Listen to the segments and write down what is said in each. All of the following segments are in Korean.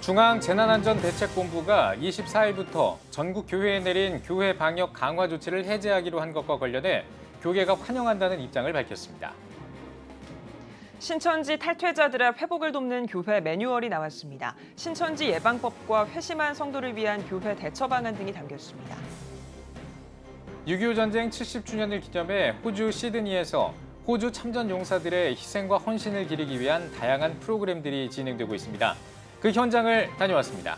중앙재난안전대책본부가 24일부터 전국 교회에 내린 교회 방역 강화 조치를 해제하기로 한 것과 관련해 교계가 환영한다는 입장을 밝혔습니다. 신천지 탈퇴자들의 회복을 돕는 교회 매뉴얼이 나왔습니다. 신천지 예방법과 회심한 성도를 위한 교회 대처 방안 등이 담겼습니다. 6.25 전쟁 70주년을 기념해 호주 시드니에서 호주 참전 용사들의 희생과 헌신을 기리기 위한 다양한 프로그램들이 진행되고 있습니다. 그 현장을 다녀왔습니다.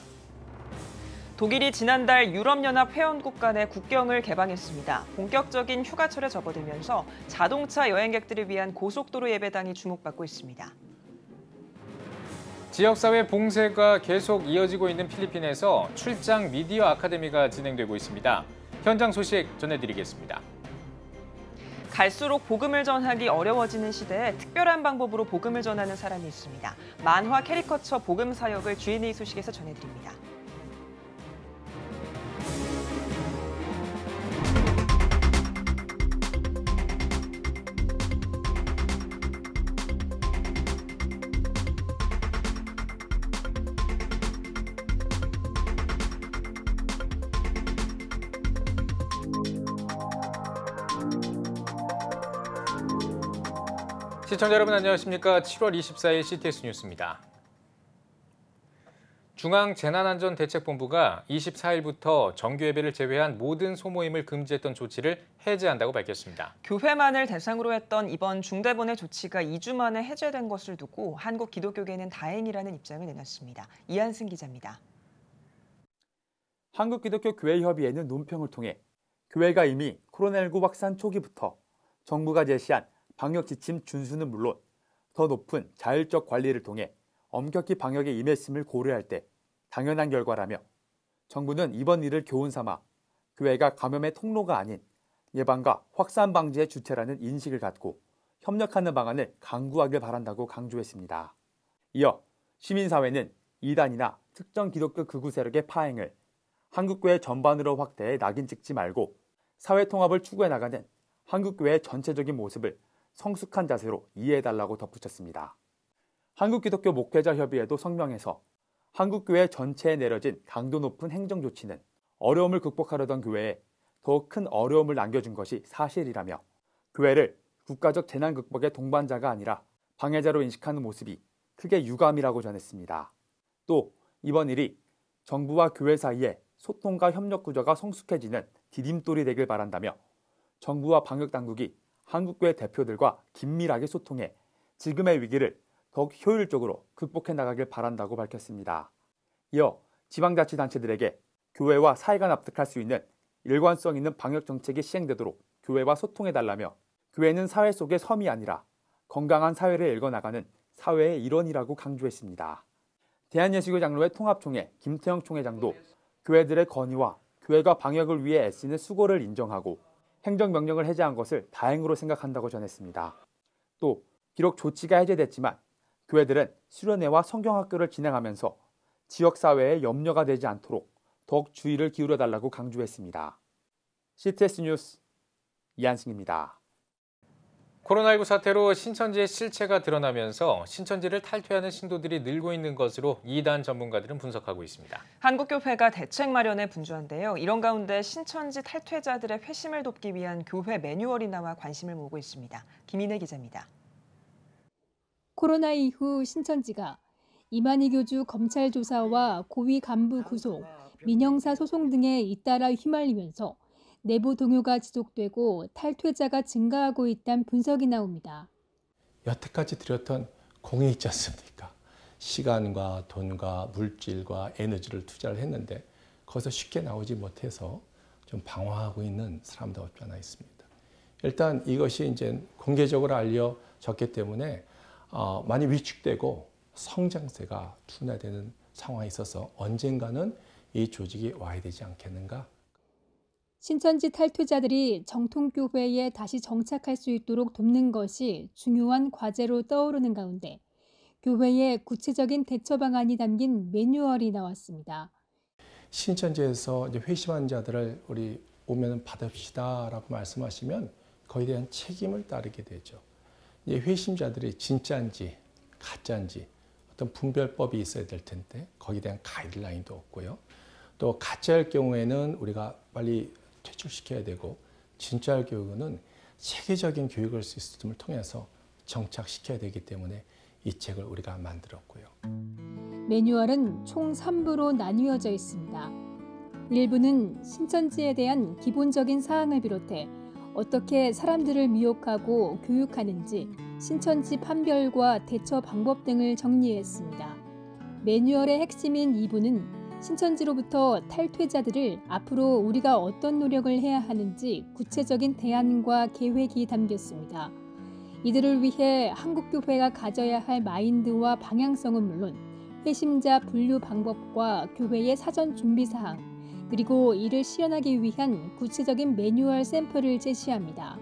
독일이 지난달 유럽연합 회원국 간의 국경을 개방했습니다. 본격적인 휴가철에 접어들면서 자동차 여행객들을 위한 고속도로 예배당이 주목받고 있습니다. 지역사회 봉쇄가 계속 이어지고 있는 필리핀에서 출장 미디어 아카데미가 진행되고 있습니다. 현장 소식 전해드리겠습니다. 갈수록 복음을 전하기 어려워지는 시대에 특별한 방법으로 복음을 전하는 사람이 있습니다. 만화 캐리커처 복음 사역을 G&A 소식에서 전해드립니다. 시청자 여러분 안녕하십니까? 7월 24일 CTS 뉴스입니다. 중앙재난안전대책본부가 24일부터 정규예배를 제외한 모든 소모임을 금지했던 조치를 해제한다고 밝혔습니다. 교회만을 대상으로 했던 이번 중대본의 조치가 2주 만에 해제된 것을 두고 한국 기독교계는 다행이라는 입장을 내놨습니다. 이한승 기자입니다. 한국기독교교회협의회는 논평을 통해 교회가 이미 코로나19 확산 초기부터 정부가 제시한 방역 지침 준수는 물론 더 높은 자율적 관리를 통해 엄격히 방역에 임했음을 고려할 때 당연한 결과라며 정부는 이번 일을 교훈 삼아 교회가 감염의 통로가 아닌 예방과 확산 방지의 주체라는 인식을 갖고 협력하는 방안을 강구하길 바란다고 강조했습니다. 이어 시민사회는 이단이나 특정 기독교 극우 세력의 파행을 한국교회 전반으로 확대해 낙인 찍지 말고 사회 통합을 추구해 나가는 한국교회의 전체적인 모습을 성숙한 자세로 이해해달라고 덧붙였습니다. 한국기독교 목회자협의회도 성명에서 한국교회 전체에 내려진 강도 높은 행정조치는 어려움을 극복하려던 교회에 더욱 큰 어려움을 남겨준 것이 사실이라며 교회를 국가적 재난 극복의 동반자가 아니라 방해자로 인식하는 모습이 크게 유감이라고 전했습니다. 또 이번 일이 정부와 교회 사이에 소통과 협력 구조가 성숙해지는 디딤돌이 되길 바란다며 정부와 방역당국이 한국교회 대표들과 긴밀하게 소통해 지금의 위기를 더욱 효율적으로 극복해 나가길 바란다고 밝혔습니다. 이어 지방자치단체들에게 교회와 사회가 납득할 수 있는 일관성 있는 방역 정책이 시행되도록 교회와 소통해달라며 교회는 사회 속의 섬이 아니라 건강한 사회를 읽어나가는 사회의 일원이라고 강조했습니다. 대한예수교 장로회 통합총회 김태형 총회장도 교회들의 건의와 교회가 방역을 위해 애쓰는 수고를 인정하고 행정명령을 해제한 것을 다행으로 생각한다고 전했습니다. 또 비록 조치가 해제됐지만 교회들은 수련회와 성경학교를 진행하면서 지역사회에 염려가 되지 않도록 더욱 주의를 기울여달라고 강조했습니다. CTS 뉴스 이한승입니다. 코로나19 사태로 신천지의 실체가 드러나면서 신천지를 탈퇴하는 신도들이 늘고 있는 것으로 이단 전문가들은 분석하고 있습니다. 한국교회가 대책 마련에 분주한데요. 이런 가운데 신천지 탈퇴자들의 회심을 돕기 위한 교회 매뉴얼이 나와 관심을 모으고 있습니다. 김인혜 기자입니다. 코로나 이후 신천지가 이만희 교주 검찰 조사와 고위 간부 구속, 민형사 소송 등에 잇따라 휘말리면서 내부 동요가 지속되고 탈퇴자가 증가하고 있다는 분석이 나옵니다. 여태까지 들였던 공이 있지 않습니까? 시간과 돈과 물질과 에너지를 투자를 했는데 거기서 쉽게 나오지 못해서 좀 방황하고 있는 사람도 없지 않아 있습니다. 일단 이것이 이제 공개적으로 알려졌기 때문에 많이 위축되고 성장세가 둔화되는 상황에 있어서 언젠가는 이 조직이 와야 되지 않겠는가? 신천지 탈퇴자들이 정통교회에 다시 정착할 수 있도록 돕는 것이 중요한 과제로 떠오르는 가운데 교회의 구체적인 대처 방안이 담긴 매뉴얼이 나왔습니다. 신천지에서 이제 회심한 자들을 우리 오면 받읍시다라고 말씀하시면 거기에 대한 책임을 따르게 되죠. 이제 회심자들이 진짜인지 가짜인지 어떤 분별법이 있어야 될 텐데 거기에 대한 가이드라인도 없고요. 또 가짜일 경우에는 우리가 빨리 퇴출시켜야 되고 진짜일 경우는 체계적인 교육을 시스템을 통해서 정착시켜야 되기 때문에 이 책을 우리가 만들었고요. 매뉴얼은 총 3부로 나뉘어져 있습니다. 1부는 신천지에 대한 기본적인 사항을 비롯해 어떻게 사람들을 미혹하고 교육하는지 신천지 판별과 대처 방법 등을 정리했습니다. 매뉴얼의 핵심인 2부는 신천지로부터 탈퇴자들을 앞으로 우리가 어떤 노력을 해야 하는지 구체적인 대안과 계획이 담겼습니다. 이들을 위해 한국교회가 가져야 할 마인드와 방향성은 물론 회심자 분류 방법과 교회의 사전 준비 사항, 그리고 이를 실현하기 위한 구체적인 매뉴얼 샘플을 제시합니다.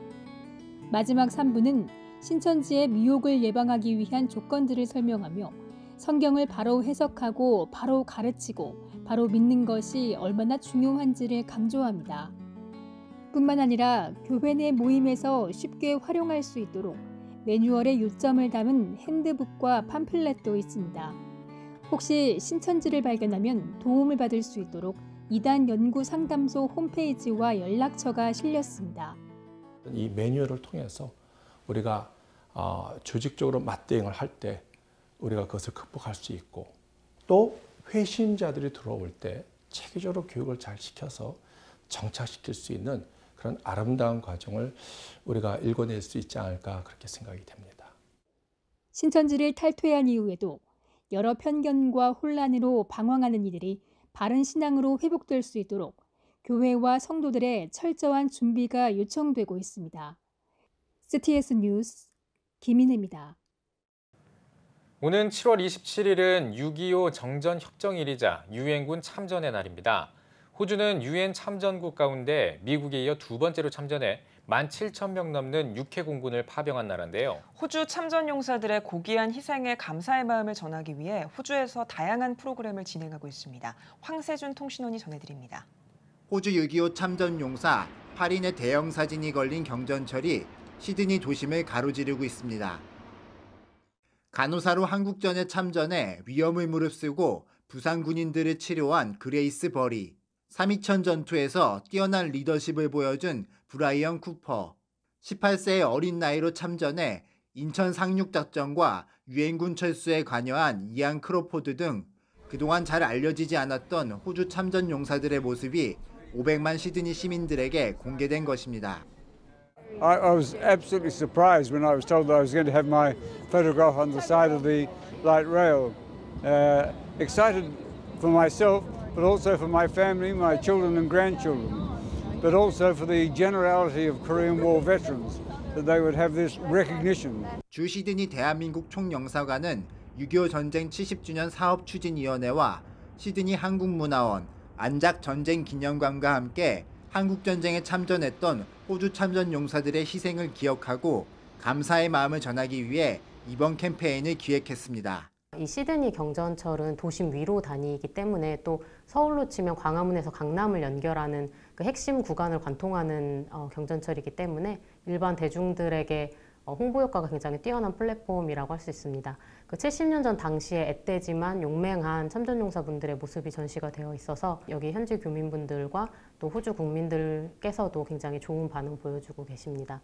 마지막 3부는 신천지의 미혹을 예방하기 위한 조건들을 설명하며 성경을 바로 해석하고 바로 가르치고 바로 믿는 것이 얼마나 중요한지를 강조합니다. 뿐만 아니라 교회 내 모임에서 쉽게 활용할 수 있도록 매뉴얼의 요점을 담은 핸드북과 팜플렛도 있습니다. 혹시 신천지를 발견하면 도움을 받을 수 있도록 이단 연구 상담소 홈페이지와 연락처가 실렸습니다. 이 매뉴얼을 통해서 우리가 조직적으로 맞대응을 할 때 우리가 그것을 극복할 수 있고 또 회신자들이 들어올 때 체계적으로 교육을 잘 시켜서 정착시킬 수 있는 그런 아름다운 과정을 우리가 읽어낼 수 있지 않을까 그렇게 생각이 됩니다. 신천지를 탈퇴한 이후에도 여러 편견과 혼란으로 방황하는 이들이 바른 신앙으로 회복될 수 있도록 교회와 성도들의 철저한 준비가 요청되고 있습니다. CTS 뉴스 김인혜입니다. 오는 7월 27일은 6.25 정전협정일이자 유엔군 참전의 날입니다. 호주는 유엔 참전국 가운데 미국에 이어 두 번째로 참전해 17,000명 넘는 육해 공군을 파병한 나라인데요. 호주 참전 용사들의 고귀한 희생에 감사의 마음을 전하기 위해 호주에서 다양한 프로그램을 진행하고 있습니다. 황세준 통신원이 전해드립니다. 호주 6.25 참전 용사 8인의 대형 사진이 걸린 경전철이 시드니 도심을 가로지르고 있습니다. 간호사로 한국전에 참전해 위험을 무릅쓰고 부상 군인들을 치료한 그레이스 버리, 3.2000 전투에서 뛰어난 리더십을 보여준 브라이언 쿠퍼, 18세의 어린 나이로 참전해 인천 상륙작전과 유엔군 철수에 관여한 이안 크로포드 등 그동안 잘 알려지지 않았던 호주 참전 용사들의 모습이 500만 시드니 시민들에게 공개된 것입니다. I was absolutely surprised when I was told that I was going to have my photograph on the side of the light rail. Excited for myself, but also for my family, my children and grandchildren, but also for the generality of Korean War veterans, that they would have this recognition. 주 시드니 대한민국 총영사관은 6.25 전쟁 70주년 사업추진위원회와 시드니 한국문화원, 안작 전쟁기념관과 함께 한국전쟁에 참전했던 호주 참전 용사들의 희생을 기억하고 감사의 마음을 전하기 위해 이번 캠페인을 기획했습니다. 이 시드니 경전철은 도심 위로 다니기 때문에 또 서울로 치면 광화문에서 강남을 연결하는 그 핵심 구간을 관통하는 경전철이기 때문에 일반 대중들에게 홍보 효과가 굉장히 뛰어난 플랫폼이라고 할 수 있습니다. 그 70년 전 당시에 앳되지만 용맹한 참전용사분들의 모습이 전시가 되어 있어서 여기 현지 교민분들과 또 호주 국민들께서도 굉장히 좋은 반응 보여주고 계십니다.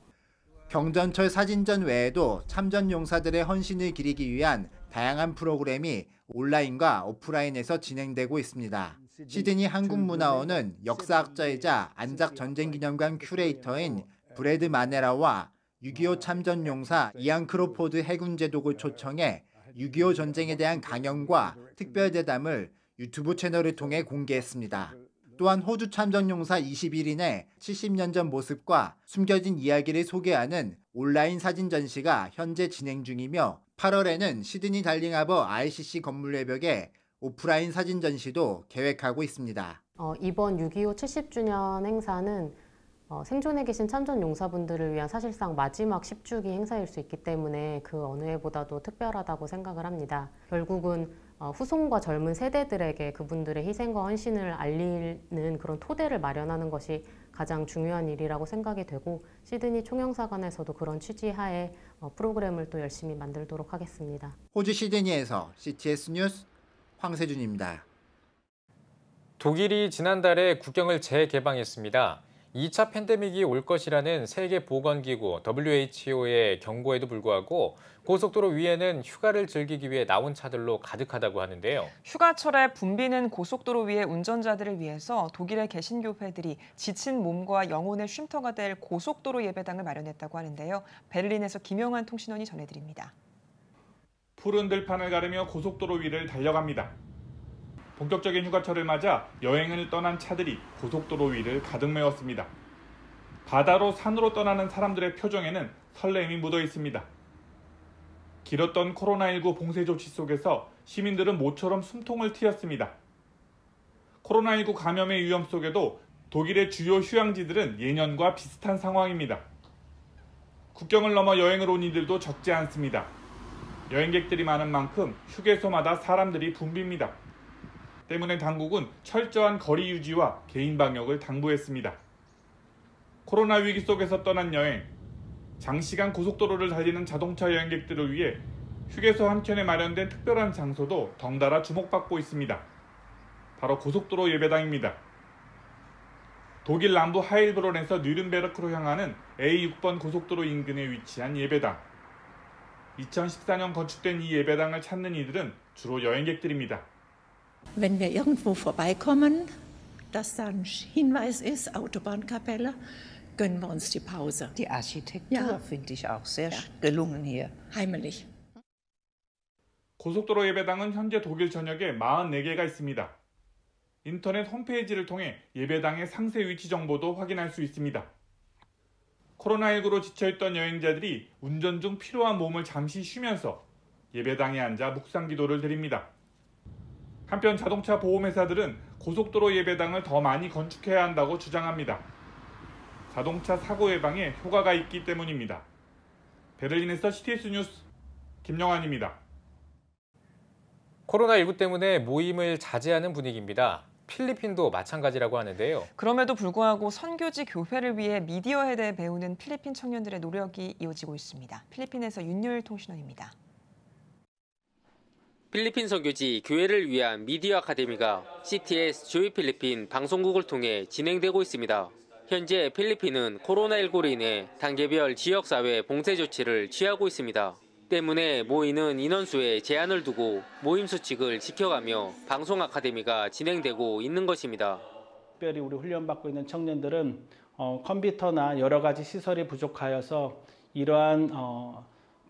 경전철 사진전 외에도 참전 용사들의 헌신을 기리기 위한 다양한 프로그램이 온라인과 오프라인에서 진행되고 있습니다. 시드니 한국문화원은 역사학자이자 안작 전쟁기념관 큐레이터인 브래드 마네라와 6.25 참전 용사 이안 크로포드 해군제독을 초청해 6.25 전쟁에 대한 강연과 특별대담을 유튜브 채널을 통해 공개했습니다. 또한 호주 참전 용사 21인의 70년 전 모습과 숨겨진 이야기를 소개하는 온라인 사진 전시가 현재 진행 중이며 8월에는 시드니 달링하버 ICC 건물 외벽에 오프라인 사진 전시도 계획하고 있습니다. 이번 6.25 70주년 행사는 생존해 계신 참전 용사분들을 위한 사실상 마지막 10주기 행사일 수 있기 때문에 그 어느 해보다도 특별하다고 생각을 합니다. 결국은 후손과 젊은 세대들에게 그분들의 희생과 헌신을 알리는 그런 토대를 마련하는 것이 가장 중요한 일이라고 생각이 되고 시드니 총영사관에서도 그런 취지하에 프로그램을 또 열심히 만들도록 하겠습니다. 호주 시드니에서 CTS 뉴스 황세준입니다. 독일이 지난달에 국경을 재개방했습니다. 2차 팬데믹이 올 것이라는 세계보건기구 WHO의 경고에도 불구하고 고속도로 위에는 휴가를 즐기기 위해 나온 차들로 가득하다고 하는데요. 휴가철에 붐비는 고속도로 위의 운전자들을 위해서 독일의 개신교회들이 지친 몸과 영혼의 쉼터가 될 고속도로 예배당을 마련했다고 하는데요. 베를린에서 김영환 통신원이 전해드립니다. 푸른 들판을 가르며 고속도로 위를 달려갑니다. 본격적인 휴가철을 맞아 여행을 떠난 차들이 고속도로 위를 가득 메웠습니다. 바다로 산으로 떠나는 사람들의 표정에는 설렘이 묻어 있습니다. 길었던 코로나19 봉쇄 조치 속에서 시민들은 모처럼 숨통을 트였습니다. 코로나19 감염의 위험 속에도 독일의 주요 휴양지들은 예년과 비슷한 상황입니다. 국경을 넘어 여행을 온 이들도 적지 않습니다. 여행객들이 많은 만큼 휴게소마다 사람들이 붐빕니다. 때문에 당국은 철저한 거리 유지와 개인 방역을 당부했습니다. 코로나 위기 속에서 떠난 여행, 장시간 고속도로를 달리는 자동차 여행객들을 위해 휴게소 한켠에 마련된 특별한 장소도 덩달아 주목받고 있습니다. 바로 고속도로 예배당입니다. 독일 남부 하일브론에서 뉘른베르크로 향하는 A6번 고속도로 인근에 위치한 예배당. 2014년 건축된 이 예배당을 찾는 이들은 주로 여행객들입니다. Wenn wir irgendwo vorbeikommen, dass da ein Hinweis ist, Autobahnkapelle, gönnen wir uns die Pause. Die Architektur finde ich auch sehr gelungen hier. Heimelig. 고속도로 예배당은 현재 독일 전역에 44개가 있습니다. 인터넷 홈페이지를 통해 예배당의 상세 위치 정보도 확인할 수 있습니다. 코로나19로 지쳐있던 여행자들이 운전 중 피로한 몸을 잠시 쉬면서 예배당에 앉아 묵상 기도를 드립니다. 한편 자동차 보험회사들은 고속도로 예배당을 더 많이 건축해야 한다고 주장합니다. 자동차 사고 예방에 효과가 있기 때문입니다. 베를린에서 CTS 뉴스 김영환입니다. 코로나19 때문에 모임을 자제하는 분위기입니다. 필리핀도 마찬가지라고 하는데요. 그럼에도 불구하고 선교지 교회를 위해 미디어에 대해 배우는 필리핀 청년들의 노력이 이어지고 있습니다. 필리핀에서 윤요일 통신원입니다. 필리핀 선교지 교회를 위한 미디어 아카데미가 CTS 조이 필리핀 방송국을 통해 진행되고 있습니다. 현재 필리핀은 코로나19로 인해 단계별 지역사회 봉쇄 조치를 취하고 있습니다. 때문에 모이는 인원수에 제한을 두고 모임 수칙을 지켜가며 방송 아카데미가 진행되고 있는 것입니다. 특별히 우리 훈련받고 있는 청년들은 컴퓨터나 여러 가지 시설이 부족하여서 이러한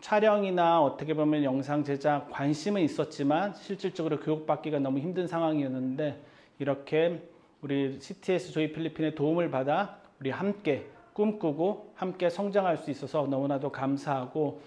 촬영이나 어떻게 보면 영상 제작 관심은 있었지만 실질적으로 교육받기가 너무 힘든 상황이었는데 이렇게 우리 CTS 조이 필리핀의 도움을 받아 우리 함께 꿈꾸고 함께 성장할 수 있어서 너무나도 감사하고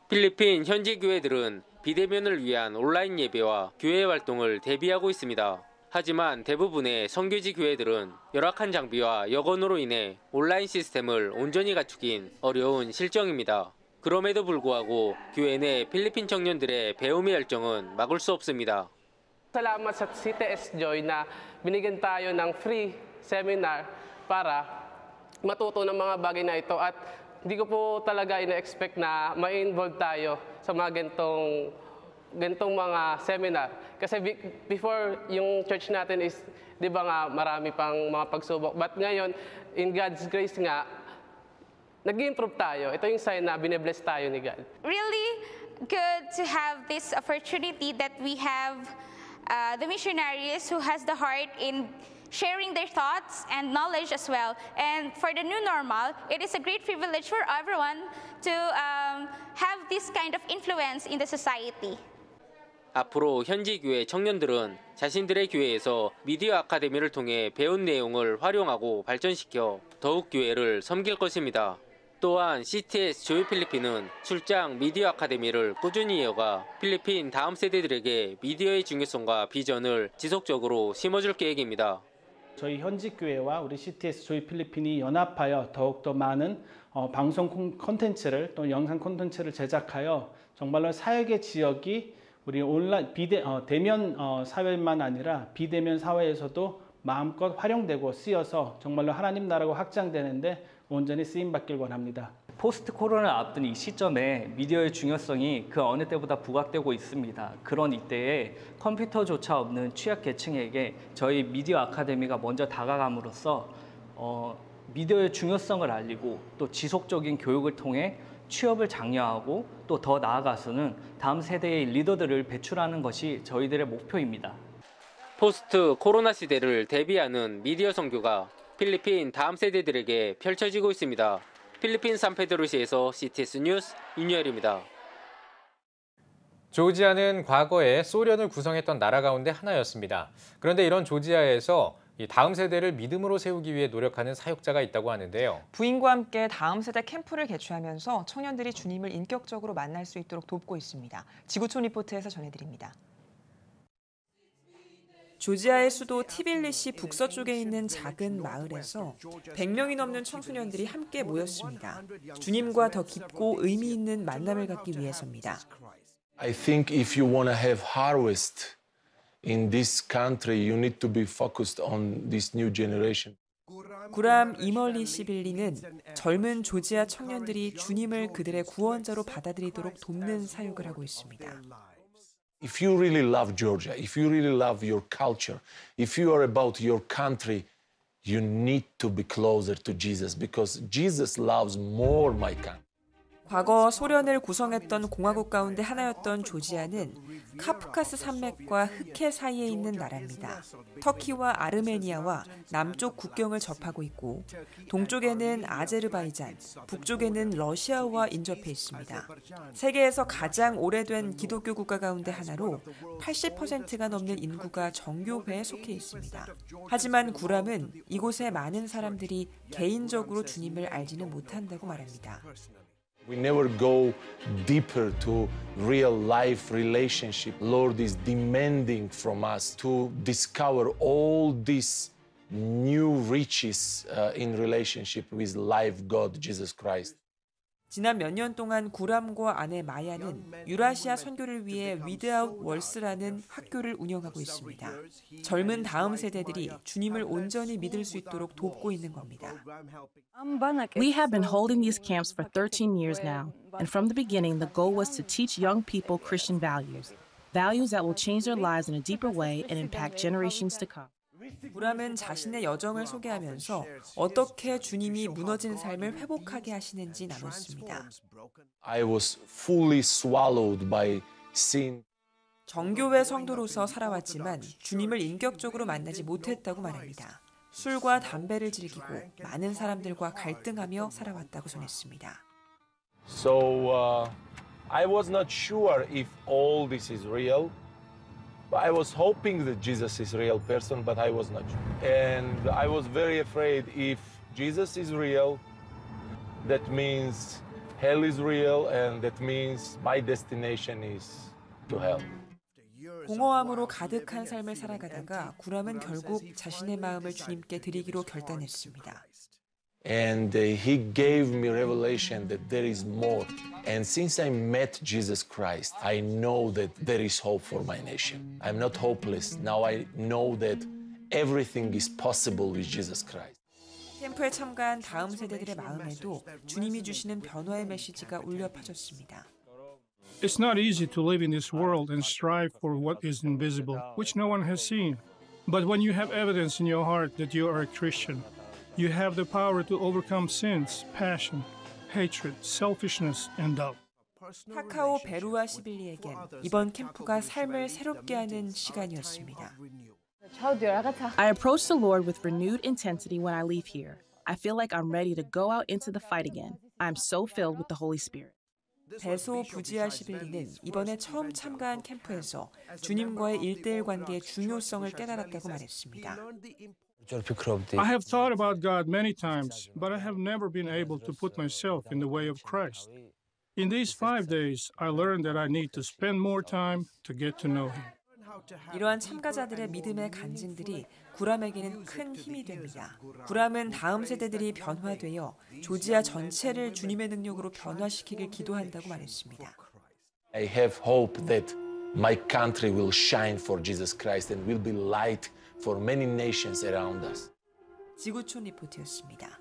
필리핀 현지 교회들은 비대면을 위한 온라인 예배와 교회 활동을 대비하고 있습니다. 하지만 대부분의 선교지 교회들은 열악한 장비와 여건으로 인해 온라인 시스템을 온전히 갖추긴 어려운 실정입니다. 그럼에도 불구하고 교회 내 필리핀 청년들의 배움의 열정은 막을 수 없습니다. Salamat sa CTS Joy na binigyan tayo ng free seminar para matuto ng mga bagay na ito at hindi ko po talaga ina-expect na ma-involve tayo sa mga ganitong mga seminar. Kasi before yung church natin is, di ba nga, marami pang mga pagsubok. But ngayon, in God's grace nga, nag-improve tayo. Ito yung sign na bine-bless tayo ni God. Really good to have this opportunity that we have the missionaries who has the heart in sharing their thoughts and knowledge as well. And for the new normal, it is a great privilege for everyone to have this kind of influence in the society. 앞으로 현지 교회 청년들은 자신들의 교회에서 미디어 아카데미를 통해 배운 내용을 활용하고 발전시켜 더욱 교회를 섬길 것입니다. 또한 CTS 조이 필리핀은 출장 미디어 아카데미를 꾸준히 이어가 필리핀 다음 세대들에게 미디어의 중요성과 비전을 지속적으로 심어줄 계획입니다. 저희 현지 교회와 우리 CTS 조이 필리핀이 연합하여 더욱더 많은 방송 콘텐츠를 또 영상 콘텐츠를 제작하여 정말로 사역의 지역이 우리 온라인 대면 사회만 아니라 비대면 사회에서도 마음껏 활용되고 쓰여서 정말로 하나님 나라가 확장되는데 온전히 쓰임받길 원합니다. 포스트 코로나 앞둔 이 시점에 미디어의 중요성이 그 어느 때보다 부각되고 있습니다. 그런 이때에 컴퓨터조차 없는 취약계층에게 저희 미디어 아카데미가 먼저 다가감으로써 미디어의 중요성을 알리고 또 지속적인 교육을 통해 취업을 장려하고 또 더 나아가서는 다음 세대의 리더들을 배출하는 것이 저희들의 목표입니다. 포스트 코로나 시대를 대비하는 미디어 선교가 필리핀 다음 세대들에게 펼쳐지고 있습니다. 필리핀 산페드로시에서 CTS 뉴스 윤여일입니다. 조지아는 과거에 소련을 구성했던 나라 가운데 하나였습니다. 그런데 이런 조지아에서 다음 세대를 믿음으로 세우기 위해 노력하는 사역자가 있다고 하는데요. 부인과 함께 다음 세대 캠프를 개최하면서 청년들이 주님을 인격적으로 만날 수 있도록 돕고 있습니다. 지구촌 리포트에서 전해드립니다. 조지아의 수도 티빌리시 북서쪽에 있는 작은 마을에서 100명이 넘는 청소년들이 함께 모였습니다. 주님과 더 깊고 의미 있는 만남을 갖기 위해서입니다. I think if you want to have harvest in this country, you need to be focused on this new generation. 구람 이멀리시빌리는 젊은 조지아 청년들이 주님을 그들의 구원자로 받아들이도록 돕는 사역을 하고 있습니다. If you really love Georgia, if you really love your culture, if you are about your country, you need to be closer to Jesus because Jesus loves more my country. 과거 소련을 구성했던 공화국 가운데 하나였던 조지아는 카프카스 산맥과 흑해 사이에 있는 나라입니다. 터키와 아르메니아와 남쪽 국경을 접하고 있고 동쪽에는 아제르바이잔, 북쪽에는 러시아와 인접해 있습니다. 세계에서 가장 오래된 기독교 국가 가운데 하나로 80%가 넘는 인구가 정교회에 속해 있습니다. 하지만 구람은 이곳에 많은 사람들이 개인적으로 주님을 알지는 못한다고 말합니다. We never go deeper to real life relationship. Lord is demanding from us to discover all these new riches in relationship with live God, Jesus Christ. 지난 몇 년 동안 구람과 아내 마야는 유라시아 선교를 위해 Without Walls라는 학교를 운영하고 있습니다. 젊은 다음 세대들이 주님을 온전히 믿을 수 있도록 돕고 있는 겁니다. We have been holding these camps for 13 years now, and from the beginning the goal was to teach young people Christian values, values that will change their lives in a deeper way and impact generations to come. 구람은 자신의 여정을 소개하면서 어떻게 주님이 무너진 삶을 회복하게 하시는지 나눴습니다. I was fully swallowed by sin. 정교회 성도로서 살아왔지만 주님을 인격적으로 만나지 못했다고 말합니다. 술과 담배를 즐기고 많은 사람들과 갈등하며 살아왔다고 전했습니다. So I was not sure if all this is real. I was hoping that Jesus is a real person, but I was not sure. And I was very afraid if Jesus is real, that means hell is real, and that means my destination is to hell. 공허함으로 가득한 삶을 살아가다가 구람은 결국 자신의 마음을 주님께 드리기로 결단했습니다. And he gave me revelation that there is more. And since I met Jesus Christ, I know that there is hope for my nation. I'm not hopeless. Now I know that everything is possible with Jesus Christ. 캠프에 참가한 다음 세대들의 마음에도 주님이 주시는 변화의 메시지가 울려 퍼졌습니다. It's not easy to live in this world and strive for what is invisible, which no one has seen. But when you have evidence in your heart that you are a Christian, you have the power to overcome sins, passion, hatred, selfishness, and doubt. 타카오 베루아 시빌리에겐 이번 캠프가 삶을 새롭게 하는 시간이었습니다. I approach the Lord with renewed intensity when I leave here. I feel like I'm ready to go out into the fight again. I'm so filled with the Holy Spirit. 베소 부지아 시빌리는 이번에 처음 참가한 캠프에서 주님과의 1:1 관계의 중요성을 깨달았다고 말했습니다. I have thought about God many times, but I have never been able to put myself in the way of Christ. In these 5 days, I learned that I need to spend more time to get to know Him. 이러한 참가자들의 믿음의 간증들이 구람에게는 큰 힘이 됩니다. 구람은 다음 세대들이 변화되어 조지아 전체를 주님의 능력으로 변화시키길 기도한다고 말했습니다. I have hope that my country will shine for Jesus Christ and will be light for many nations around us. 지구촌 리포트였습니다.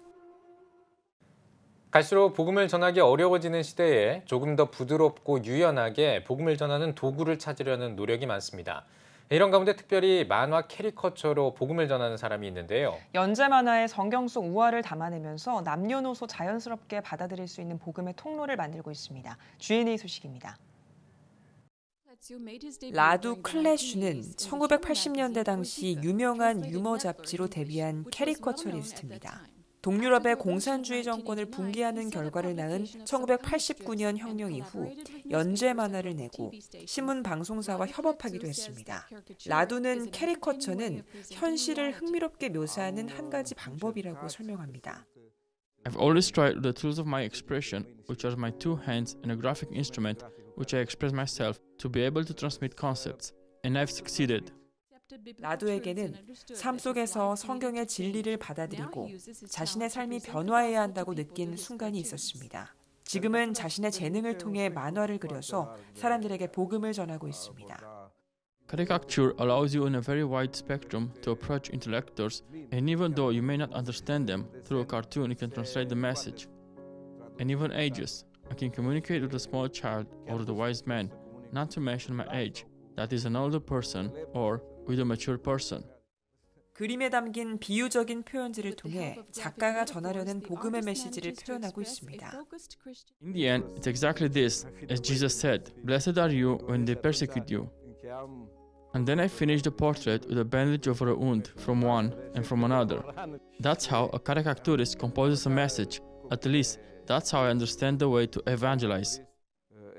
갈수록 복음을 전하기 어려워지는 시대에 조금 더 부드럽고 유연하게 복음을 전하는 도구를 찾으려는 노력이 많습니다. 이런 가운데 특별히 만화 캐리커처로 복음을 전하는 사람이 있는데요. 연재 만화에 성경 속 우화를 담아내면서 남녀노소 자연스럽게 받아들일 수 있는 복음의 통로를 만들고 있습니다. G&A 소식입니다. 라두 클래슈는 1980년대 당시 유명한 유머 잡지로 데뷔한 캐리커처리스트입니다. 동유럽의 공산주의 정권을 붕괴하는 결과를 낳은 1989년 혁명 이후 연재 만화를 내고 신문 방송사와 협업하기도 했습니다. 라두는 캐리커처는 현실을 흥미롭게 묘사하는 한 가지 방법이라고 설명합니다. I've always tried with the tools of my expression, which are my two hands and a graphic instrument, which I express myself, to be able to transmit concepts, and I've succeeded. 라두에게는 삶 속에서 성경의 진리를 받아들이고 자신의 삶이 변화해야 한다고 느낀 순간이 있었습니다. 지금은 자신의 재능을 통해 만화를 그려서 사람들에게 복음을 전하고 있습니다. Caricature allows you in a very wide spectrum to approach intellectors, and even though you may not understand them, through a cartoon you can translate the message. And even ages, I can communicate with a small child or with a wise man, not to mention my age, that is an older person or with a mature person. 그림에 담긴 비유적인 표현들을 통해 작가가 전하려는 복음의 메시지를 표현하고 있습니다. In the end, it's exactly this, as Jesus said, "Blessed are you when they persecute you." And then I finished the portrait with a bandage over a wound from one and from another. That's how a caricaturist composes a message. At least, that's how I understand the way to evangelize.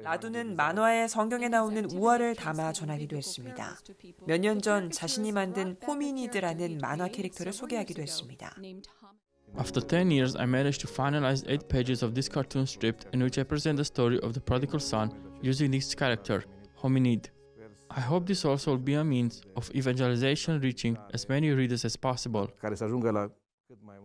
라두는 만화에 성경에 나오는 우화를 담아 전하기도 했습니다. 몇 년 전 자신이 만든 호미니드라는 만화 캐릭터를 소개하기도 했습니다. After 10 years, I managed to finalize 8 pages of this cartoon strip in which I present the story of the prodigal son using this character, hominid. I hope this also will be a means of evangelization reaching as many readers as possible.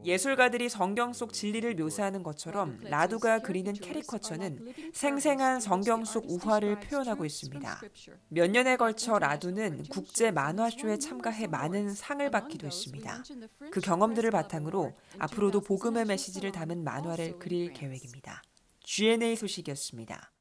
예술가들이 성경 속 진리를 묘사하는 것처럼 라두가 그리는 캐리커처는 생생한 성경 속 우화를 표현하고 있습니다. 몇 년에 걸쳐 라두는 국제 만화쇼에 참가해 많은 상을 받기도 했습니다. 그 경험들을 바탕으로 앞으로도 복음의 메시지를 담은 만화를 그릴 계획입니다. G&A 소식이었습니다.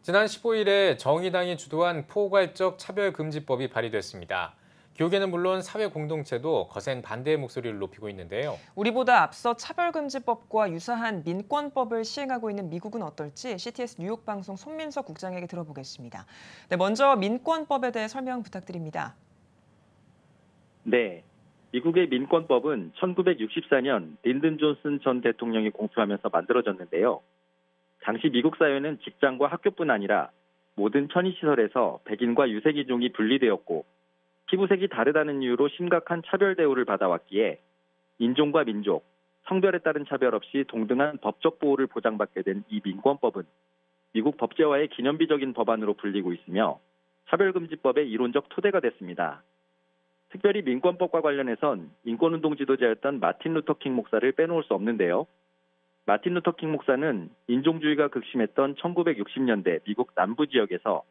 지난 15일에 정의당이 주도한 포괄적 차별금지법이 발의됐습니다. 교계는 물론 사회 공동체도 거센 반대의 목소리를 높이고 있는데요. 우리보다 앞서 차별금지법과 유사한 민권법을 시행하고 있는 미국은 어떨지 CTS 뉴욕 방송 손민석 국장에게 들어보겠습니다. 네, 먼저 민권법에 대해 설명 부탁드립니다. 네, 미국의 민권법은 1964년 린든 존슨 전 대통령이 공표하면서 만들어졌는데요. 당시 미국 사회는 직장과 학교뿐 아니라 모든 편의시설에서 백인과 유색인종이 분리되었고 피부색이 다르다는 이유로 심각한 차별 대우를 받아왔기에 인종과 민족, 성별에 따른 차별 없이 동등한 법적 보호를 보장받게 된 이 민권법은 미국 법제화의 기념비적인 법안으로 불리고 있으며 차별금지법의 이론적 토대가 됐습니다. 특별히 민권법과 관련해선 인권운동 지도자였던 마틴 루터 킹 목사를 빼놓을 수 없는데요. 마틴 루터 킹 목사는 인종주의가 극심했던 1960년대 미국 남부 지역에서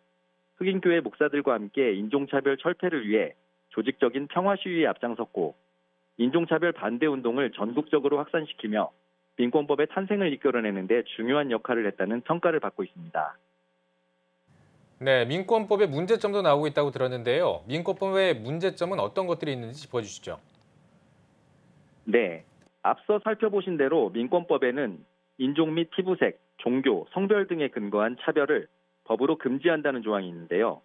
흑인교회 목사들과 함께 인종차별 철폐를 위해 조직적인 평화 시위에 앞장섰고 인종차별 반대 운동을 전국적으로 확산시키며 민권법의 탄생을 이끌어내는 데 중요한 역할을 했다는 평가를 받고 있습니다. 네, 민권법의 문제점도 나오고 있다고 들었는데요. 민권법의 문제점은 어떤 것들이 있는지 짚어주시죠. 네. 앞서 살펴보신 대로 민권법에는 인종 및 피부색, 종교, 성별 등에 근거한 차별을 법으로 금지한다는 조항이 있는데요.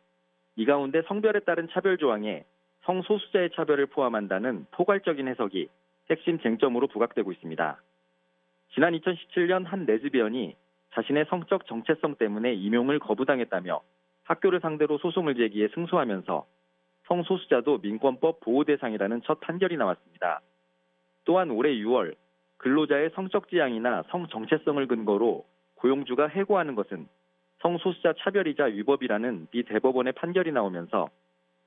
이 가운데 성별에 따른 차별 조항에 성소수자의 차별을 포함한다는 포괄적인 해석이 핵심 쟁점으로 부각되고 있습니다. 지난 2017년 한 레즈비언이 자신의 성적 정체성 때문에 임용을 거부당했다며 학교를 상대로 소송을 제기해 승소하면서 성소수자도 민권법 보호 대상이라는 첫 판결이 나왔습니다. 또한 올해 6월 근로자의 성적 지향이나 성 정체성을 근거로 고용주가 해고하는 것은 성소수자 차별이자 위법이라는 미 대법원의 판결이 나오면서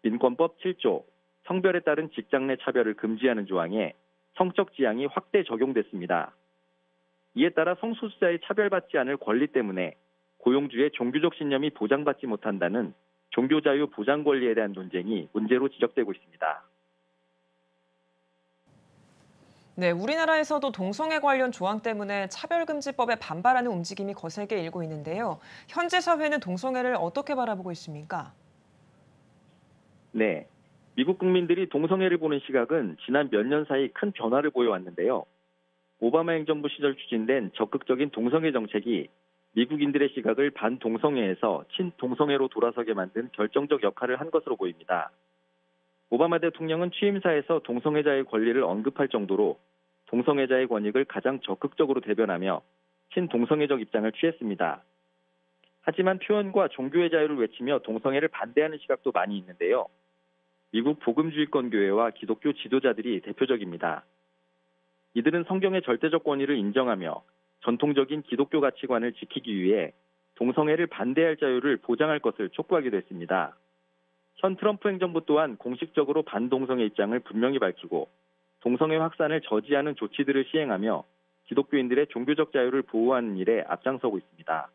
민권법 7조 성별에 따른 직장 내 차별을 금지하는 조항에 성적 지향이 확대 적용됐습니다. 이에 따라 성소수자의 차별받지 않을 권리 때문에 고용주의 종교적 신념이 보장받지 못한다는 종교자유 보장 권리에 대한 논쟁이 문제로 지적되고 있습니다. 네, 우리나라에서도 동성애 관련 조항 때문에 차별금지법에 반발하는 움직임이 거세게 일고 있는데요. 현재 사회는 동성애를 어떻게 바라보고 있습니까? 네, 미국 국민들이 동성애를 보는 시각은 지난 몇 년 사이 큰 변화를 보여왔는데요. 오바마 행정부 시절 추진된 적극적인 동성애 정책이 미국인들의 시각을 반동성애에서 친동성애로 돌아서게 만든 결정적 역할을 한 것으로 보입니다. 오바마 대통령은 취임사에서 동성애자의 권리를 언급할 정도로 동성애자의 권익을 가장 적극적으로 대변하며 친동성애적 입장을 취했습니다. 하지만 표현과 종교의 자유를 외치며 동성애를 반대하는 시각도 많이 있는데요. 미국 복음주의권 교회와 기독교 지도자들이 대표적입니다. 이들은 성경의 절대적 권위를 인정하며 전통적인 기독교 가치관을 지키기 위해 동성애를 반대할 자유를 보장할 것을 촉구하기도 했습니다. 현 트럼프 행정부 또한 공식적으로 반동성애 입장을 분명히 밝히고 동성애 확산을 저지하는 조치들을 시행하며 기독교인들의 종교적 자유를 보호하는 일에 앞장서고 있습니다.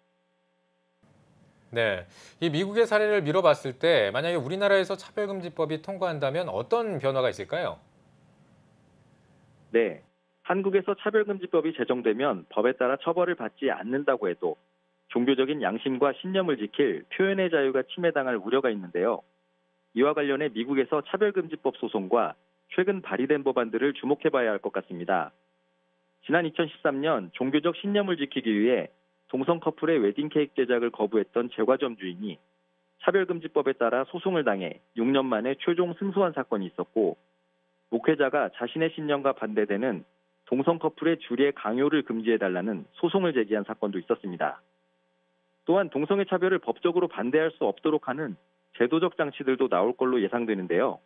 네, 이 미국의 사례를 미뤄봤을 때 만약에 우리나라에서 차별금지법이 통과한다면 어떤 변화가 있을까요? 네, 한국에서 차별금지법이 제정되면 법에 따라 처벌을 받지 않는다고 해도 종교적인 양심과 신념을 지킬 표현의 자유가 침해당할 우려가 있는데요. 이와 관련해 미국에서 차별금지법 소송과 최근 발의된 법안들을 주목해봐야 할 것 같습니다. 지난 2013년 종교적 신념을 지키기 위해 동성 커플의 웨딩 케이크 제작을 거부했던 제과점 주인이 차별금지법에 따라 소송을 당해 6년 만에 최종 승소한 사건이 있었고, 목회자가 자신의 신념과 반대되는 동성 커플의 주례 강요를 금지해달라는 소송을 제기한 사건도 있었습니다. 또한 동성애 차별을 법적으로 반대할 수 없도록 하는 제도적 장치들도 나올 걸로 예상되는데요.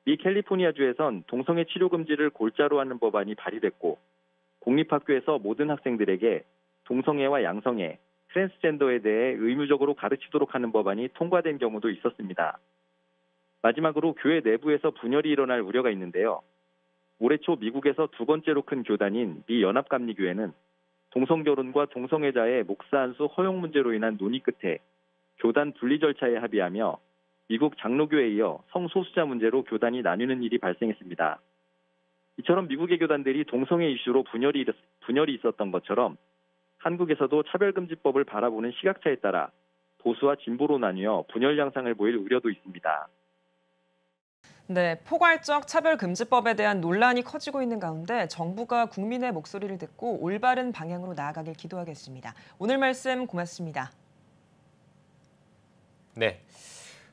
미 캘리포니아주에선 동성애 치료 금지를 골자로 하는 법안이 발의됐고, 공립학교에서 모든 학생들에게 동성애와 양성애, 트랜스젠더에 대해 의무적으로 가르치도록 하는 법안이 통과된 경우도 있었습니다. 마지막으로 교회 내부에서 분열이 일어날 우려가 있는데요. 올해 초 미국에서 두 번째로 큰 교단인 미 연합감리교회는 동성결혼과 동성애자의 목사 안수 허용 문제로 인한 논의 끝에 교단 분리 절차에 합의하며 미국 장로교회에 이어 성소수자 문제로 교단이 나뉘는 일이 발생했습니다. 이처럼 미국의 교단들이 동성애 이슈로 분열이 있었던 것처럼 한국에서도 차별금지법을 바라보는 시각차에 따라 보수와 진보로 나뉘어 분열 양상을 보일 우려도 있습니다. 네, 포괄적 차별금지법에 대한 논란이 커지고 있는 가운데 정부가 국민의 목소리를 듣고 올바른 방향으로 나아가길 기도하겠습니다. 오늘 말씀 고맙습니다. 네,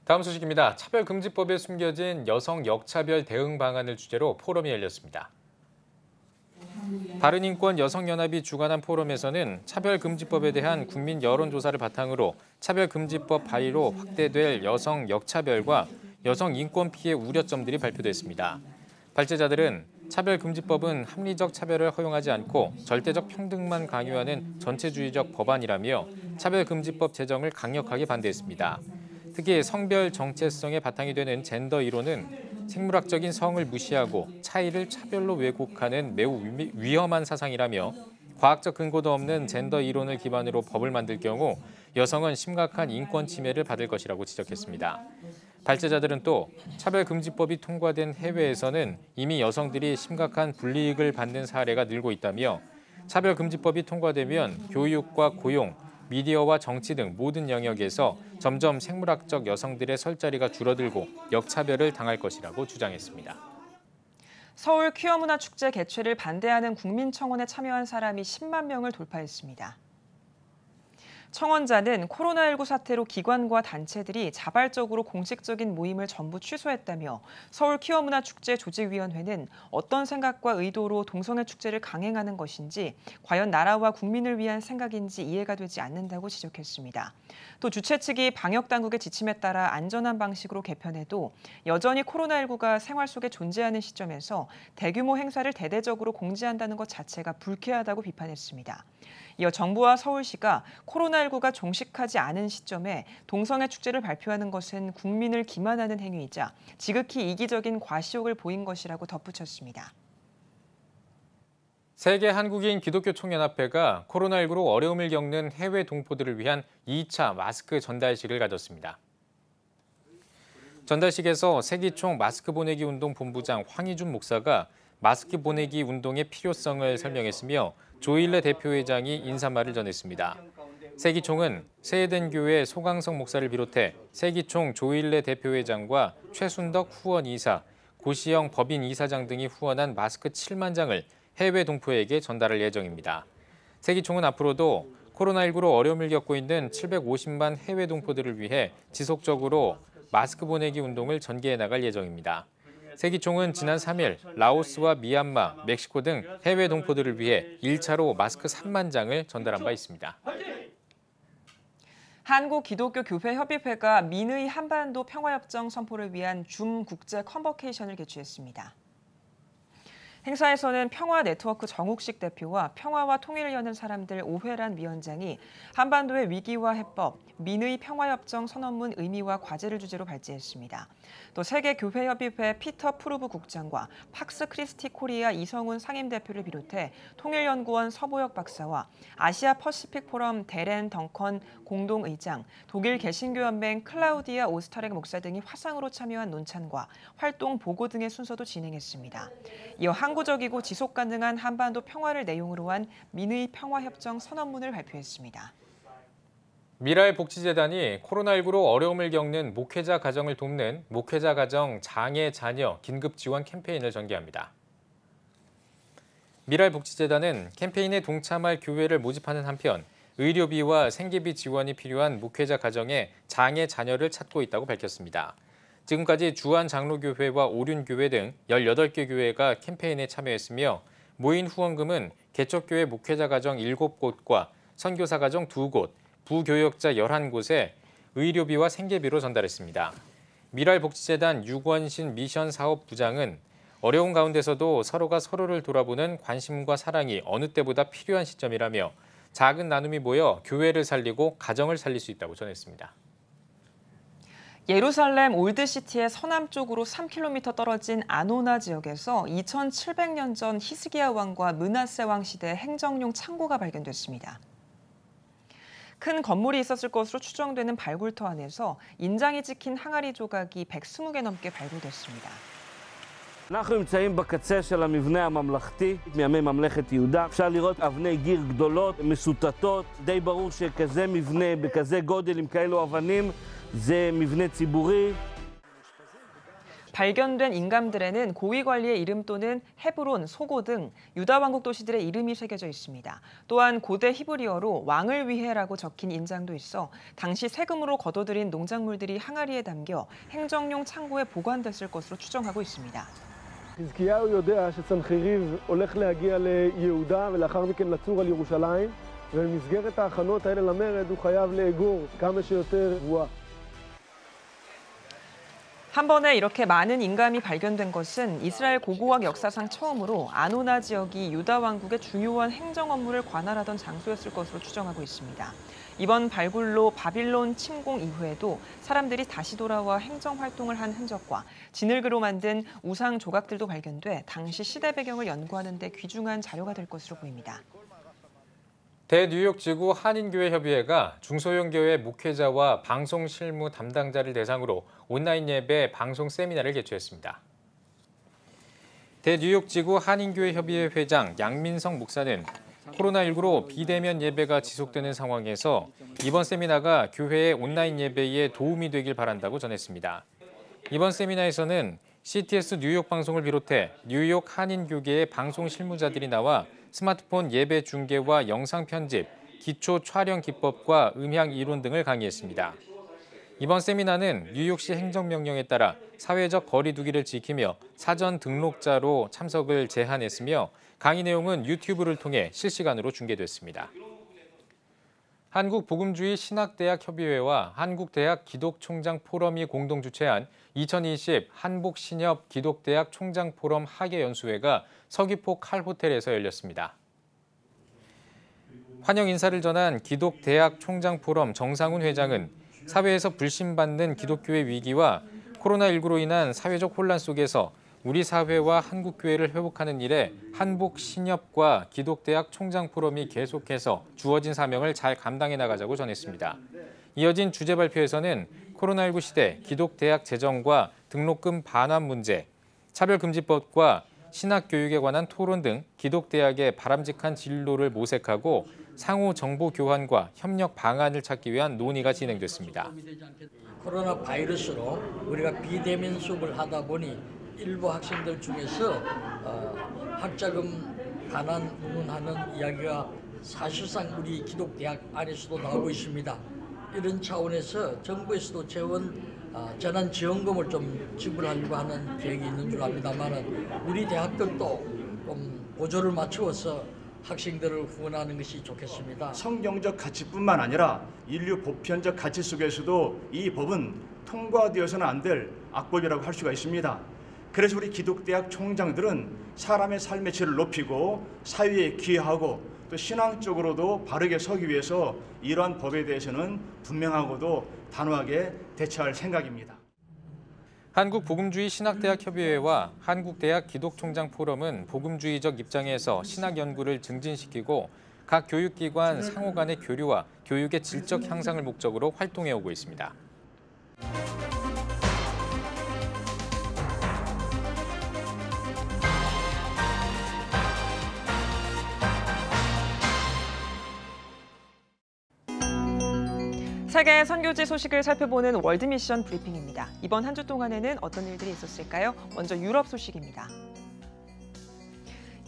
다음 소식입니다. 차별금지법에 숨겨진 여성 역차별 대응 방안을 주제로 포럼이 열렸습니다. 바른인권 여성연합이 주관한 포럼에서는 차별금지법에 대한 국민 여론조사를 바탕으로 차별금지법 발의로 확대될 여성 역차별과 여성 인권 피해 우려점들이 발표됐습니다. 발제자들은 차별금지법은 합리적 차별을 허용하지 않고 절대적 평등만 강요하는 전체주의적 법안이라며 차별금지법 제정을 강력하게 반대했습니다. 특히 성별 정체성의 바탕이 되는 젠더 이론은 생물학적인 성을 무시하고 차이를 차별로 왜곡하는 매우 위험한 사상이라며 과학적 근거도 없는 젠더 이론을 기반으로 법을 만들 경우 여성은 심각한 인권 침해를 받을 것이라고 지적했습니다. 발제자들은 또 차별금지법이 통과된 해외에서는 이미 여성들이 심각한 불이익을 받는 사례가 늘고 있다며 차별금지법이 통과되면 교육과 고용, 미디어와 정치 등 모든 영역에서 점점 생물학적 여성들의 설 자리가 줄어들고 역차별을 당할 것이라고 주장했습니다. 서울 퀴어문화축제 개최를 반대하는 국민청원에 참여한 사람이 10만 명을 돌파했습니다. 청원자는 코로나19 사태로 기관과 단체들이 자발적으로 공식적인 모임을 전부 취소했다며 서울 퀴어문화축제 조직위원회는 어떤 생각과 의도로 동성애 축제를 강행하는 것인지 과연 나라와 국민을 위한 생각인지 이해가 되지 않는다고 지적했습니다. 또 주최 측이 방역당국의 지침에 따라 안전한 방식으로 개편해도 여전히 코로나19가 생활 속에 존재하는 시점에서 대규모 행사를 대대적으로 공지한다는 것 자체가 불쾌하다고 비판했습니다. 이어 정부와 서울시가 코로나19가 종식하지 않은 시점에 동성애 축제를 발표하는 것은 국민을 기만하는 행위이자 지극히 이기적인 과시욕을 보인 것이라고 덧붙였습니다. 세계 한국인 기독교 총연합회가 코로나19로 어려움을 겪는 해외 동포들을 위한 2차 마스크 전달식을 가졌습니다. 전달식에서 세기총 마스크 보내기 운동 본부장 황희준 목사가 마스크 보내기 운동의 필요성을 설명했으며 조일레 대표회장이 인사말을 전했습니다. 세기총은 세해된 교회 소강석 목사를 비롯해 세기총 조일레 대표회장과 최순덕 후원 이사, 고시영 법인 이사장 등이 후원한 마스크 7만 장을 해외 동포에게 전달할 예정입니다. 세기총은 앞으로도 코로나19로 어려움을 겪고 있는 750만 해외 동포들을 위해 지속적으로 마스크 보내기 운동을 전개해 나갈 예정입니다. 세기총은 지난 3일 라오스와 미얀마, 멕시코 등 해외 동포들을 위해 1차로 마스크 3만 장을 전달한 바 있습니다. 한국기독교교회협의회가 민의 한반도 평화협정 선포를 위한 줌 국제 컨버케이션을 개최했습니다. 행사에서는 평화네트워크 정욱식 대표와 평화와 통일을 여는 사람들 오회란 위원장이 한반도의 위기와 해법, 민의 평화협정 선언문 의미와 과제를 주제로 발제했습니다. 또 세계교회협의회 피터 프루브 국장과 팍스 크리스티 코리아 이성훈 상임대표를 비롯해 통일연구원 서보혁 박사와 아시아 퍼시픽 포럼 데렌 덩컨 공동의장, 독일 개신교연맹 클라우디아 오스타렉 목사 등이 화상으로 참여한 논찬과 활동 보고 등의 순서도 진행했습니다. 이어 항구적이고 지속 가능한 한반도 평화를 내용으로 한 민의 평화협정 선언문을 발표했습니다. 미랄복지재단이 코로나19로 어려움을 겪는 목회자 가정을 돕는 목회자 가정 장애 자녀 긴급 지원 캠페인을 전개합니다. 미랄복지재단은 캠페인에 동참할 교회를 모집하는 한편 의료비와 생계비 지원이 필요한 목회자 가정의 장애 자녀를 찾고 있다고 밝혔습니다. 지금까지 주한장로교회와 오륜교회 등 18개 교회가 캠페인에 참여했으며 모인 후원금은 개척교회 목회자 가정 7곳과 선교사 가정 2곳, 부교역자 11곳에 의료비와 생계비로 전달했습니다. 미랄복지재단 유권신 미션사업부장은 어려운 가운데서도 서로가 서로를 돌아보는 관심과 사랑이 어느 때보다 필요한 시점이라며 작은 나눔이 모여 교회를 살리고 가정을 살릴 수 있다고 전했습니다. 예루살렘 올드시티의 서남쪽으로 3km 떨어진 아노나 지역에서 2700년 전 히스기야 왕과 므낫세 왕 시대 행정용 창고가 발견됐습니다. 큰 건물이 있었을 것으로 추정되는 발굴터 안에서 인장이 찍힌 항아리 조각이 120개 넘게 발굴됐습니다. אנחנו נמצאים בקצה של המבנה הממלכתי מימי ממלכת יהודה. אפשר לראות אבני גיר גדולות, מסוטטות. די ברור שכזה מבנה בכזה גודל עם כאלו אבנים זה מבנה ציבורי. 발견된 인감들에는 고위 관리의 이름 또는 헤브론, 소고 등 유다 왕국 도시들의 이름이 새겨져 있습니다. 또한 고대 히브리어로 왕을 위해라고 적힌 인장도 있어 당시 세금으로 거둬들인 농작물들이 항아리에 담겨 행정용 창고에 보관됐을 것으로 추정하고 있습니다. חזקיהו יודע שסנחריב הולך להגיע ליהודה ולאחר מכן לצור על ירושלים, ובמסגרת ההכנות האלה למרד הוא חייב לאגור כמה שיותר גבוה. 한 번에 이렇게 많은 인감이 발견된 것은 이스라엘 고고학 역사상 처음으로 아노나 지역이 유다 왕국의 중요한 행정 업무를 관할하던 장소였을 것으로 추정하고 있습니다. 이번 발굴로 바빌론 침공 이후에도 사람들이 다시 돌아와 행정 활동을 한 흔적과 진흙으로 만든 우상 조각들도 발견돼 당시 시대 배경을 연구하는 데 귀중한 자료가 될 것으로 보입니다. 대뉴욕지구 한인교회협의회가 중소형 교회 목회자와 방송 실무 담당자를 대상으로 온라인 예배 방송 세미나를 개최했습니다. 대뉴욕지구 한인교회협의회 회장 양민성 목사는 코로나19로 비대면 예배가 지속되는 상황에서 이번 세미나가 교회의 온라인 예배에 도움이 되길 바란다고 전했습니다. 이번 세미나에서는 CTS 뉴욕 방송을 비롯해 뉴욕 한인교계의 방송 실무자들이 나와 스마트폰 예배 중계와 영상 편집, 기초 촬영 기법과 음향 이론 등을 강의했습니다. 이번 세미나는 뉴욕시 행정명령에 따라 사회적 거리 두기를 지키며 사전 등록자로 참석을 제한했으며 강의 내용은 유튜브를 통해 실시간으로 중계됐습니다. 한국복음주의 신학대학협의회와 한국대학 기독총장 포럼이 공동 주최한 2020 한복신협 기독대학 총장 포럼 하계연수회가 서귀포 칼 호텔에서 열렸습니다. 환영 인사를 전한 기독대학 총장포럼 정상훈 회장은 사회에서 불신받는 기독교의 위기와 코로나19로 인한 사회적 혼란 속에서 우리 사회와 한국교회를 회복하는 일에 한복신협과 기독대학 총장포럼이 계속해서 주어진 사명을 잘 감당해 나가자고 전했습니다. 이어진 주제 발표에서는 코로나19 시대 기독대학 재정과 등록금 반환 문제, 차별금지법과 신학교육에 관한 토론 등 기독대학의 바람직한 진로를 모색하고 상호 정보 교환과 협력 방안을 찾기 위한 논의가 진행됐습니다. 코로나 바이러스로 우리가 비대면 수업을 하다 보니 일부 학생들 중에서 학자금 반환 운운하는 이야기가 사실상 우리 기독대학 안에서도 나오고 있습니다. 이런 차원에서 정부에서도 재난 지원금을 좀 지불하려고 하는 계획이 있는 줄 압니다만 우리 대학들도 좀 보조를 맞추어서 학생들을 후원하는 것이 좋겠습니다. 성경적 가치뿐만 아니라 인류 보편적 가치 속에서도 이 법은 통과되어서는 안 될 악법이라고 할 수가 있습니다. 그래서 우리 기독대학 총장들은 사람의 삶의 질을 높이고 사회에 기여하고 또 신앙적으로도 바르게 서기 위해서 이러한 법에 대해서는 분명하고도 단호하게 대처할 생각입니다. 한국복음주의 신학대학협의회와 한국대학 기독총장포럼은 복음주의적 입장에서 신학 연구를 증진시키고 각 교육기관 상호 간의 교류와 교육의 질적 향상을 목적으로 활동해오고 있습니다. 세계 선교지 소식을 살펴보는 월드미션 브리핑입니다. 이번 한 주 동안에는 어떤 일들이 있었을까요? 먼저 유럽 소식입니다.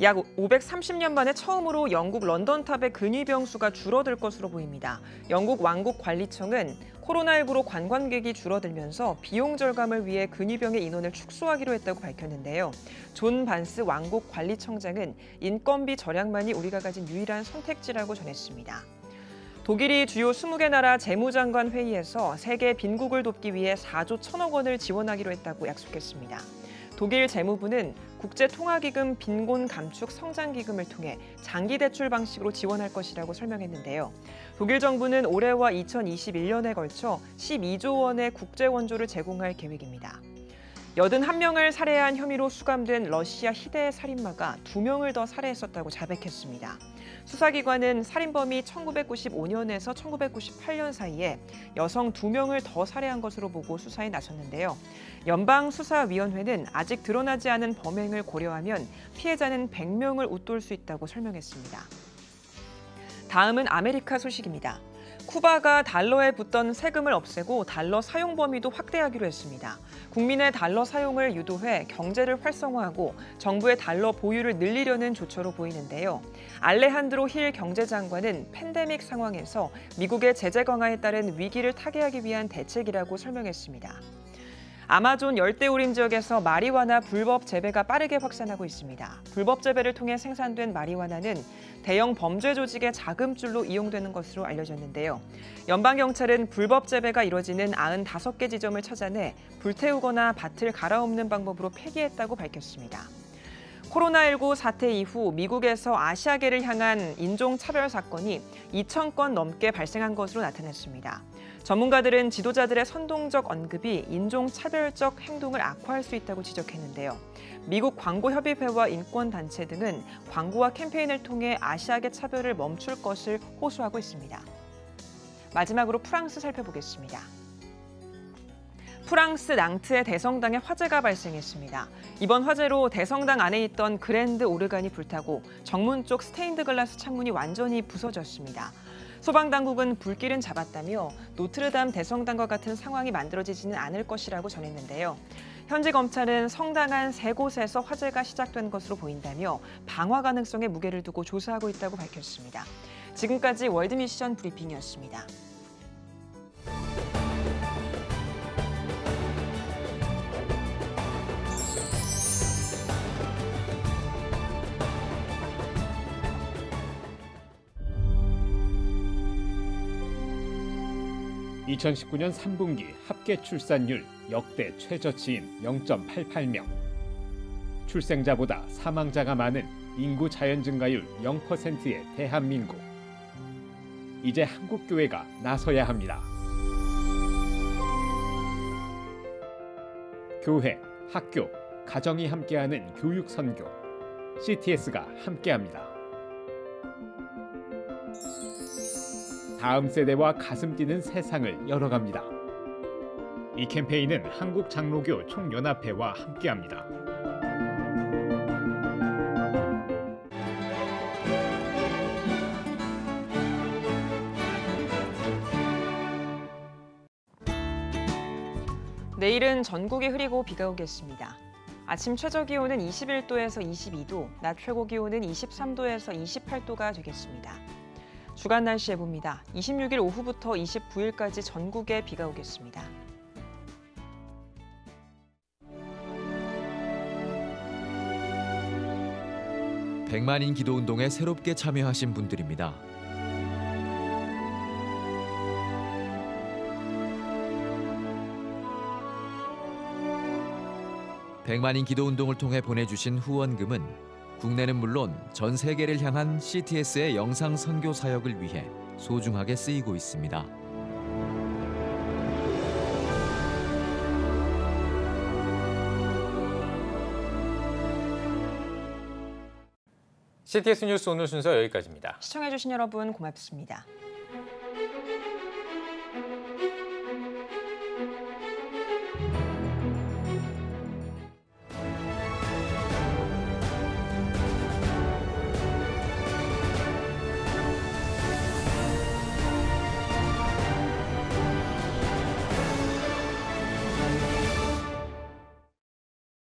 약 530년 만에 처음으로 영국 런던탑의 근위병 수가 줄어들 것으로 보입니다. 영국 왕국 관리청은 코로나19로 관광객이 줄어들면서 비용 절감을 위해 근위병의 인원을 축소하기로 했다고 밝혔는데요. 존 반스 왕국 관리청장은 인건비 절약만이 우리가 가진 유일한 선택지라고 전했습니다. 독일이 주요 20개 나라 재무장관 회의에서 세계 빈국을 돕기 위해 4조 1천억 원을 지원하기로 했다고 약속했습니다. 독일 재무부는 국제통화기금 빈곤 감축 성장기금을 통해 장기 대출 방식으로 지원할 것이라고 설명했는데요. 독일 정부는 올해와 2021년에 걸쳐 12조 원의 국제 원조를 제공할 계획입니다. 81명을 살해한 혐의로 수감된 러시아 희대의 살인마가 2명을 더 살해했었다고 자백했습니다. 수사기관은 살인범이 1995년에서 1998년 사이에 여성 2명을 더 살해한 것으로 보고 수사에 나섰는데요. 연방수사위원회는 아직 드러나지 않은 범행을 고려하면 피해자는 100명을 웃돌 수 있다고 설명했습니다. 다음은 아메리카 소식입니다. 쿠바가 달러에 붙던 세금을 없애고 달러 사용 범위도 확대하기로 했습니다. 국민의 달러 사용을 유도해 경제를 활성화하고 정부의 달러 보유를 늘리려는 조처로 보이는데요. 알레한드로 힐 경제장관은 팬데믹 상황에서 미국의 제재 강화에 따른 위기를 타개하기 위한 대책이라고 설명했습니다. 아마존 열대우림 지역에서 마리화나 불법 재배가 빠르게 확산하고 있습니다. 불법 재배를 통해 생산된 마리화나는 대형 범죄 조직의 자금줄로 이용되는 것으로 알려졌는데요. 연방경찰은 불법 재배가 이뤄지는 95개 지점을 찾아내 불태우거나 밭을 갈아엎는 방법으로 폐기했다고 밝혔습니다. 코로나19 사태 이후 미국에서 아시아계를 향한 인종차별 사건이 2,000건 넘게 발생한 것으로 나타났습니다. 전문가들은 지도자들의 선동적 언급이 인종차별적 행동을 악화할 수 있다고 지적했는데요. 미국 광고협의회와 인권단체 등은 광고와 캠페인을 통해 아시아계 차별을 멈출 것을 호소하고 있습니다. 마지막으로 프랑스 살펴보겠습니다. 프랑스 낭트의 대성당에 화재가 발생했습니다. 이번 화재로 대성당 안에 있던 그랜드 오르간이 불타고 정문 쪽 스테인드 글라스 창문이 완전히 부서졌습니다. 소방당국은 불길은 잡았다며 노트르담 대성당과 같은 상황이 만들어지지는 않을 것이라고 전했는데요. 현지 검찰은 성당 안 3곳에서 화재가 시작된 것으로 보인다며 방화 가능성에 무게를 두고 조사하고 있다고 밝혔습니다. 지금까지 월드미션 브리핑이었습니다. (2019년 3분기) 합계 출산율 역대 최저치인 0.88명. 출생자보다 사망자가 많은 인구 자연 증가율 0%의 대한민국. 이제 한국 교회가 나서야 합니다. 교회, 학교, 가정이 함께하는 교육 선교. CTS가 함께합니다. 다음 세대와 가슴 뛰는 세상을 열어갑니다. 이 캠페인은 한국장로교 총연합회와 함께합니다. 내일은 전국이 흐리고 비가 오겠습니다. 아침 최저기온은 21도에서 22도, 낮 최고기온은 23도에서 28도가 되겠습니다. 주간 날씨 예보입니다. 26일 오후부터 29일까지 전국에 비가 오겠습니다. 백만인 기도운동에 새롭게 참여하신 분들입니다. 백만인 기도운동을 통해 보내주신 후원금은 국내는 물론 전 세계를 향한 CTS의 영상 선교 사역을 위해 소중하게 쓰이고 있습니다. CTS 뉴스 오늘 순서 여기까지입니다. 시청해주신 여러분 고맙습니다.